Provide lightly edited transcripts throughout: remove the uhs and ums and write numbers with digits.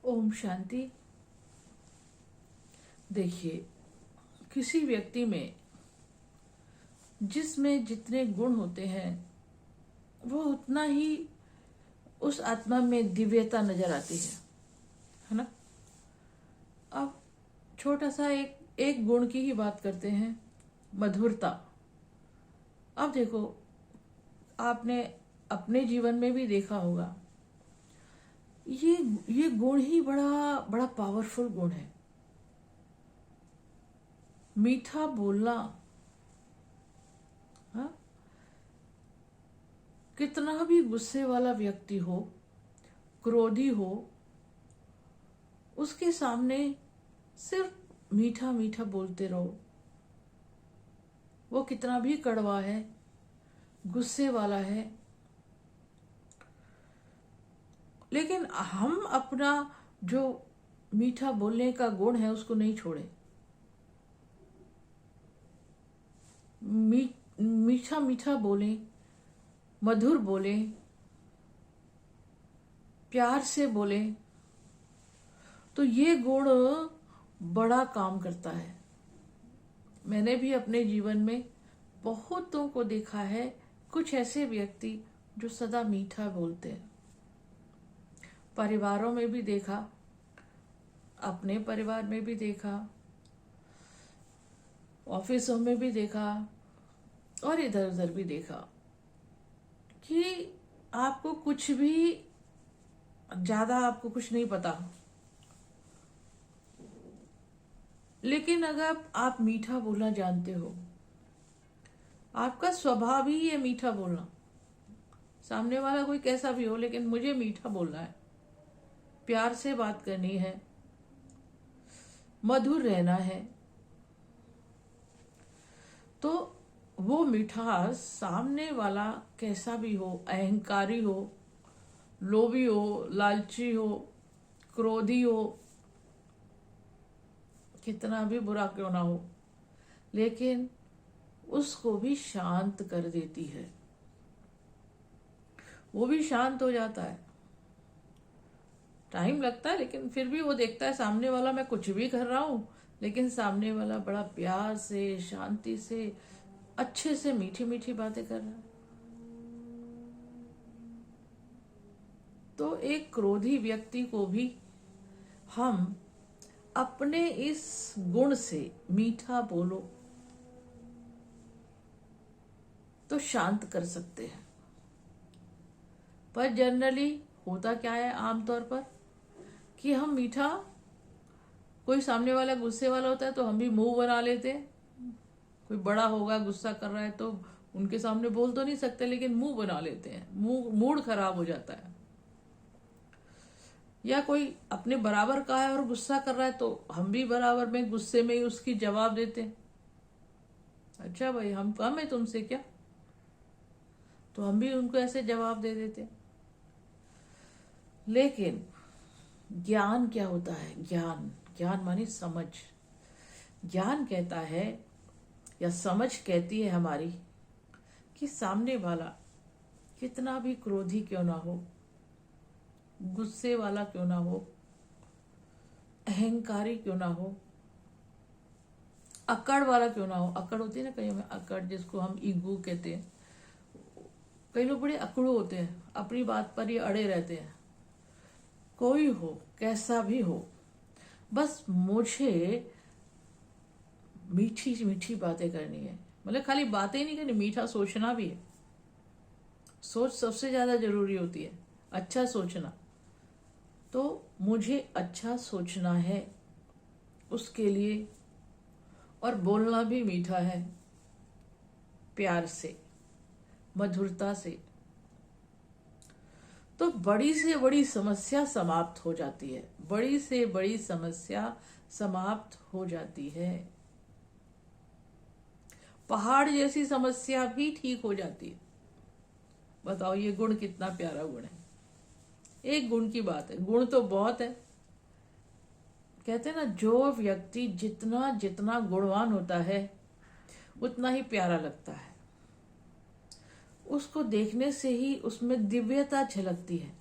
ओम शांति। देखिए, किसी व्यक्ति में जिसमें जितने गुण होते हैं वो उतना ही उस आत्मा में दिव्यता नजर आती है ना। अब छोटा सा एक गुण की ही बात करते हैं, मधुरता। अब देखो, आपने अपने जीवन में भी देखा होगा, ये गुण ही बड़ा बड़ा पावरफुल गुण है। मीठा बोलना, हाँ, कितना भी गुस्से वाला व्यक्ति हो, क्रोधी हो, उसके सामने सिर्फ मीठा मीठा बोलते रहो। वो कितना भी कड़वा है, गुस्से वाला है, लेकिन हम अपना जो मीठा बोलने का गुण है उसको नहीं छोड़े। मीठा मीठा बोलें, मधुर बोलें, प्यार से बोलें, तो ये गुण बड़ा काम करता है। मैंने भी अपने जीवन में बहुतों को देखा है, कुछ ऐसे व्यक्ति जो सदा मीठा बोलते हैं। परिवारों में भी देखा, अपने परिवार में भी देखा, ऑफिसों में भी देखा और इधर उधर भी देखा कि आपको कुछ भी ज्यादा आपको कुछ नहीं पता, लेकिन अगर आप मीठा बोलना जानते हो, आपका स्वभाव ही है मीठा बोलना। सामने वाला कोई कैसा भी हो, लेकिन मुझे मीठा बोलना है, प्यार से बात करनी है, मधुर रहना है, तो वो मिठास सामने वाला कैसा भी हो, अहंकारी हो, लोभी हो, लालची हो, क्रोधी हो, कितना भी बुरा क्यों ना हो, लेकिन उसको भी शांत कर देती है। वो भी शांत हो जाता है। टाइम लगता है, लेकिन फिर भी वो देखता है सामने वाला मैं कुछ भी कर रहा हूं, लेकिन सामने वाला बड़ा प्यार से, शांति से, अच्छे से मीठी मीठी बातें कर रहा है। तो एक क्रोधी व्यक्ति को भी हम अपने इस गुण से, मीठा बोलो, तो शांत कर सकते हैं। पर जनरली होता क्या है, आमतौर पर, कि हम मीठा, कोई सामने वाला गुस्से वाला होता है तो हम भी मुंह बना लेते हैं। कोई बड़ा होगा, गुस्सा कर रहा है तो उनके सामने बोल तो नहीं सकते, लेकिन मुंह बना लेते हैं, मूड खराब हो जाता है। या कोई अपने बराबर का है और गुस्सा कर रहा है तो हम भी बराबर में गुस्से में ही उसकी जवाब देते हैं। अच्छा भाई, हम कम है तुमसे क्या, तो हम भी उनको ऐसे जवाब दे देते हैं। लेकिन ज्ञान क्या होता है? ज्ञान, ज्ञान मानी समझ। ज्ञान कहता है, या समझ कहती है हमारी, कि सामने वाला कितना भी क्रोधी क्यों ना हो, गुस्से वाला क्यों ना हो, अहंकारी क्यों ना हो, अकड़ वाला क्यों ना हो। अकड़ होती है ना कहीं में, अकड़ जिसको हम ईगो कहते हैं। कई लोग बड़े अकड़ू होते हैं, अपनी बात पर ही अड़े रहते हैं। कोई हो, कैसा भी हो, बस मुझे मीठी मीठी बातें करनी है। मतलब खाली बातें ही नहीं करनी, मीठा सोचना भी है। सोच सबसे ज्यादा जरूरी होती है, अच्छा सोचना। तो मुझे अच्छा सोचना है उसके लिए, और बोलना भी मीठा है, प्यार से, मधुरता से, तो बड़ी से बड़ी समस्या समाप्त हो जाती है। बड़ी से बड़ी समस्या समाप्त हो जाती है। पहाड़ जैसी समस्या भी ठीक हो जाती है। बताओ, ये गुण कितना प्यारा गुण है। एक गुण की बात है, गुण तो बहुत है। कहते हैं ना, जो व्यक्ति जितना जितना गुणवान होता है उतना ही प्यारा लगता है। उसको देखने से ही उसमें दिव्यता झलकती है।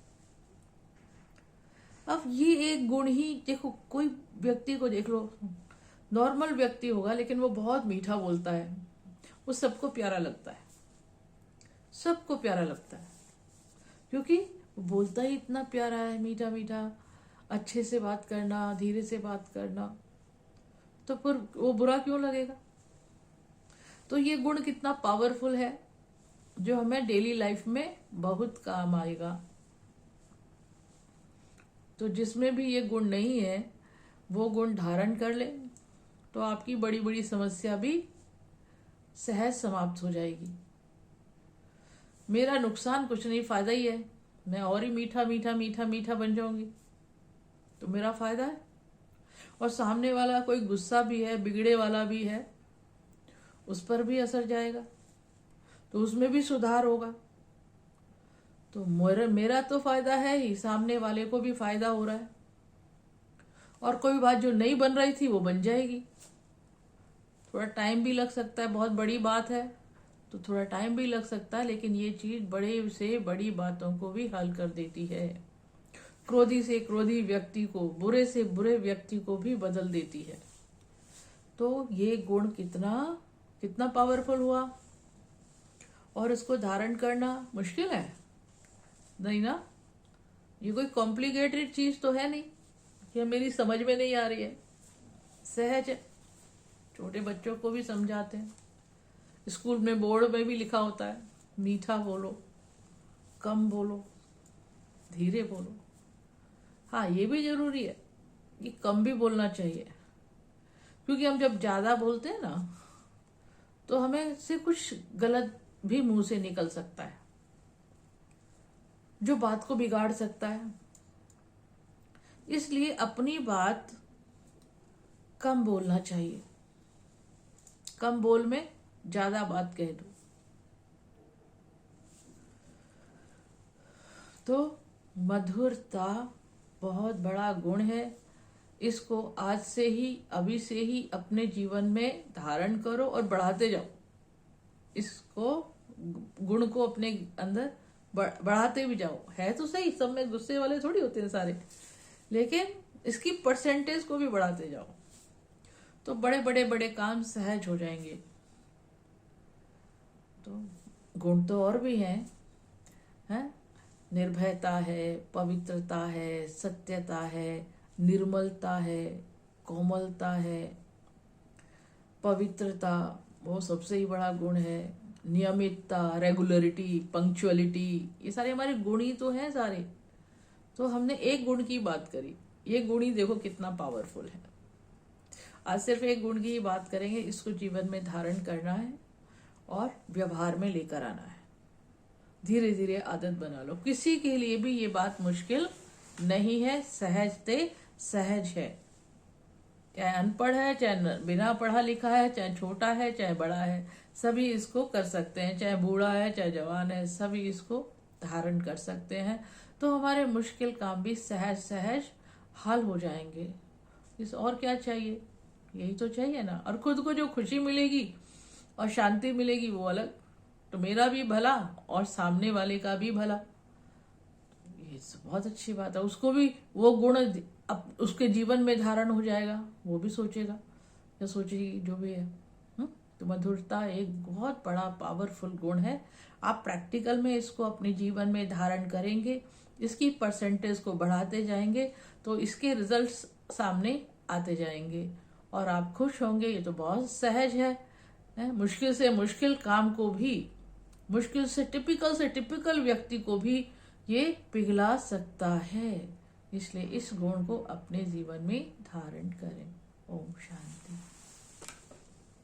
अब अब ये एक गुण ही देखो, कोई व्यक्ति को देख लो, नॉर्मल व्यक्ति होगा लेकिन वो बहुत मीठा बोलता है, वो सबको प्यारा लगता है, सबको प्यारा लगता है, क्योंकि वो बोलता ही इतना प्यारा है, मीठा मीठा, अच्छे से बात करना, धीरे से बात करना, तो फिर वो बुरा क्यों लगेगा। तो ये गुण कितना पावरफुल है, जो हमें डेली लाइफ में बहुत काम आएगा। तो जिसमें भी ये गुण नहीं है वो गुण धारण कर ले तो आपकी बड़ी बड़ी समस्या भी सहज समाप्त हो जाएगी। मेरा नुकसान कुछ नहीं, फायदा ही है, मैं और ही मीठा मीठा मीठा मीठा बन जाऊंगी तो मेरा फायदा है। और सामने वाला कोई गुस्सा भी है, बिगड़े वाला भी है, उस पर भी असर जाएगा, तो उसमें भी सुधार होगा। तो मेरा तो फायदा है ही, सामने वाले को भी फायदा हो रहा है, और कोई बात जो नहीं बन रही थी वो बन जाएगी। थोड़ा टाइम भी लग सकता है, बहुत बड़ी बात है तो थोड़ा टाइम भी लग सकता है, लेकिन ये चीज बड़े से बड़ी बातों को भी हल कर देती है। क्रोधी से क्रोधी व्यक्ति को, बुरे से बुरे व्यक्ति को भी बदल देती है। तो ये गुण कितना कितना पावरफुल हुआ, और इसको धारण करना मुश्किल है नहीं ना। ये कोई कॉम्प्लिकेटेड चीज तो है नहीं कि मेरी समझ में नहीं आ रही है, सहज है। छोटे बच्चों को भी समझाते हैं, स्कूल में बोर्ड में भी लिखा होता है, मीठा बोलो, कम बोलो, धीरे बोलो। हाँ, ये भी जरूरी है कि कम भी बोलना चाहिए, क्योंकि हम जब ज्यादा बोलते हैं ना तो हमें से कुछ गलत भी मुंह से निकल सकता है, जो बात को बिगाड़ सकता है। इसलिए अपनी बात कम बोलना चाहिए, कम बोल में ज्यादा बात कह दो। तो मधुरता बहुत बड़ा गुण है, इसको आज से ही, अभी से ही अपने जीवन में धारण करो और बढ़ाते जाओ। इसको, गुण को अपने अंदर बढ़ाते भी जाओ। है तो सही, सब में गुस्से वाले थोड़ी होते हैं सारे, लेकिन इसकी परसेंटेज को भी बढ़ाते जाओ तो बड़े बड़े बड़े काम सहज हो जाएंगे। तो गुण तो और भी हैं, निर्भयता है, पवित्रता है, सत्यता है, निर्मलता है, कोमलता है। पवित्रता वो सबसे ही बड़ा गुण है, नियमितता, रेगुलरिटी, पंक्चुअलिटी, ये सारे हमारे गुण ही तो हैं सारे। तो हमने एक गुण की बात करी, ये गुण ही देखो कितना पावरफुल है। आज सिर्फ एक गुण की ही बात करेंगे, इसको जीवन में धारण करना है और व्यवहार में लेकर आना है। धीरे धीरे आदत बना लो। किसी के लिए भी ये बात मुश्किल नहीं है, सहज है। चाहे अनपढ़ है, चाहे बिना पढ़ा लिखा है, चाहे छोटा है, चाहे बड़ा है, सभी इसको कर सकते हैं। चाहे बूढ़ा है, चाहे जवान है, सभी इसको धारण कर सकते हैं। तो हमारे मुश्किल काम भी सहज सहज हल हो जाएंगे। इस और क्या चाहिए, यही तो चाहिए ना। और खुद को जो खुशी मिलेगी और शांति मिलेगी वो अलग, तो मेरा भी भला और सामने वाले का भी भला, ये बहुत अच्छी बात है। उसको भी वो गुण अब उसके जीवन में धारण हो जाएगा, वो भी सोचेगा या सोचेगी, जो भी है। तो मधुरता एक बहुत बड़ा पावरफुल गुण है। आप प्रैक्टिकल में इसको अपने जीवन में धारण करेंगे, इसकी परसेंटेज को बढ़ाते जाएंगे तो इसके रिजल्ट्स सामने आते जाएंगे और आप खुश होंगे। ये तो बहुत सहज है। मुश्किल से मुश्किल काम को भी, मुश्किल से टिपिकल व्यक्ति को भी ये पिघला सकता है। इसलिए इस गुण को अपने जीवन में धारण करें। ओम शांति।